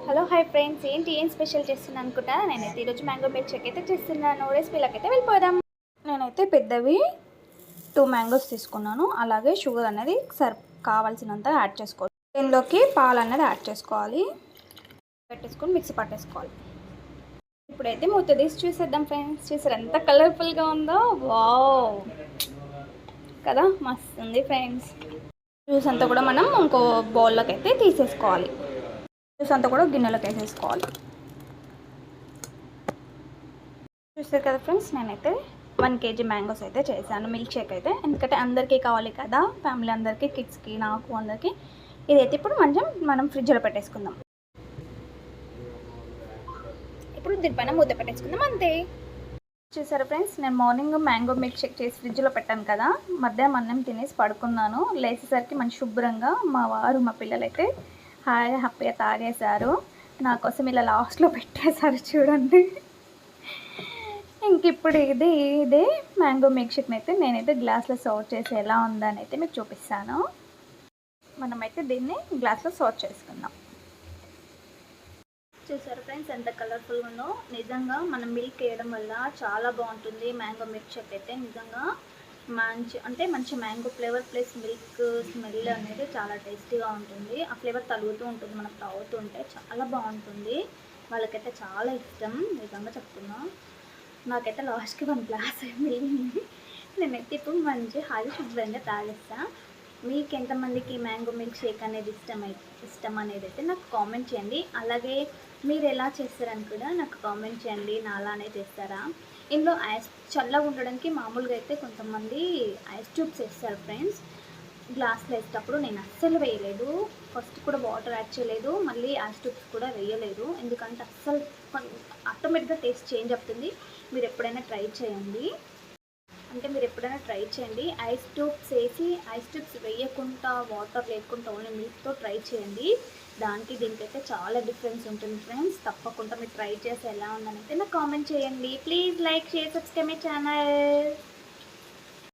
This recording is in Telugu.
హలో హాయ్ ఫ్రెండ్స్, ఏం స్పెషల్ చేస్తున్నాను అనుకుంటా. నేనైతే ఈరోజు మ్యాంగో మిల్క్ షేక్ అయితే చేస్తున్నాను. రెసిపీలకైతే వెళ్ళిపోదాం. నేనైతే పెద్దవి 2 మ్యాంగోస్ తీసుకున్నాను. అలాగే షుగర్ అనేది కావాల్సినంత యాడ్ చేసుకోవాలి. దీనిలోకి పాలు అనేది యాడ్ చేసుకోవాలి. పెట్టేసుకొని మిక్సీ పట్టేసుకోవాలి. ఇప్పుడైతే మూత తీసి చూసేద్దాం ఫ్రెండ్స్. చూసారు ఎంత కలర్ఫుల్గా ఉందో. వావ్ కదా, మస్తు ఉంది ఫ్రెండ్స్. జ్యూస్ అంతా కూడా మనం ఇంకో బౌల్లోకి అయితే తీసేసుకోవాలి. జ్యూస్ అంతా కూడా గిన్నెలోకి వేసేసుకోవాలి. చూస్తారు కదా ఫ్రెండ్స్, నేనైతే 1 kg మ్యాంగోస్ అయితే చేశాను మిల్క్ షేక్ అయితే. ఎందుకంటే అందరికీ కావాలి కదా, ఫ్యామిలీ అందరికీ, కిడ్స్కి, నాకు అందరికీ. ఇదైతే ఇప్పుడు మనం ఫ్రిడ్జ్లో పెట్టేసుకుందాం. ఇప్పుడు దీనిపైన మూత పెట్టేసుకుందాం అంతే. చూసారా ఫ్రెండ్స్, నేను మార్నింగ్ మ్యాంగో మిల్క్ షేక్ చేసి ఫ్రిడ్జ్లో పెట్టాను కదా, మధ్యాహ్నం అన్నం తినేసి పడుకున్నాను. లేచేసరికి మంచి శుభ్రంగా మా వారు మా పిల్లలైతే హాయిగా హ్యాపీగా తాగేశారు. నా కోసం ఇలా లాస్ట్లో పెట్టేశారు చూడండి. ఇంక ఇప్పుడు ఇదే మ్యాంగో మిల్క్ షేక్ని అయితే నేనైతే గ్లాస్లో సర్వ్ చేసి ఎలా ఉందని అయితే మీకు చూపిస్తాను. మనమైతే దీన్ని గ్లాస్లో సర్వ్ చేసుకుందాం. చూసారు ఫ్రెండ్స్ ఎంత కలర్ఫుల్గా ఉందో. నిజంగా మనం మిల్క్ వేయడం వల్ల చాలా బాగుంటుంది మ్యాంగో మిల్క్ షేక్ అయితే. నిజంగా మంచి mango flavour plus milk smell అనేది చాలా టేస్టీగా ఉంటుంది. ఆ ఫ్లేవర్ తగులుతూ ఉంటుంది మనకు తాగుతుంటే, చాలా బాగుంటుంది. వాళ్ళకైతే చాలా ఇష్టం, నిజంగా చెప్తున్నా. నాకైతే లాస్ట్కి 1 గ్లాస్ మిగిలింది. నేనైతే ఇప్పుడు మంచి హాయి శుభ్రంగా తాగేస్తాను. మీకు ఎంతమందికి మ్యాంగో మిల్క్ షేక్ అనేది ఇష్టం అనేది అయితే నాకు కామెంట్ చేయండి. అలాగే మీరు ఎలా చేస్తారని కూడా నాకు కామెంట్ చేయండి. నాలానే చేస్తారా? ఇందులో ఐస్ చల్లగా ఉండడానికి మామూలుగా అయితే కొంతమంది ఐస్ ట్యూబ్స్ వేస్తారు ఫ్రెండ్స్. గ్లాస్లో వేసేటప్పుడు నేను అస్సలు వేయలేదు. ఫస్ట్ కూడా వాటర్ యాడ్ చేయలేదు, మళ్ళీ ఐస్ ట్యూబ్స్ కూడా వేయలేదు. ఎందుకంటే అస్సలు ఆటోమేటిక్గా టేస్ట్ చేంజ్ అవుతుంది. మీరు ఎప్పుడైనా ట్రై చేయండి. ఐస్ ట్యూబ్స్ వేసి ఐస్ ట్యూబ్స్ వేయకుండా వాటర్ లేకుండా ఓన్లీ మిల్క్తో ట్రై చేయండి. దీనికైతే చాలా డిఫరెన్స్ ఉంటుంది ఫ్రెండ్స్. తప్పకుండా మీరు ట్రై చేసి ఎలా ఉందని అయితే నాకు కామెంట్ చేయండి. Please like, share, subscribe my channel.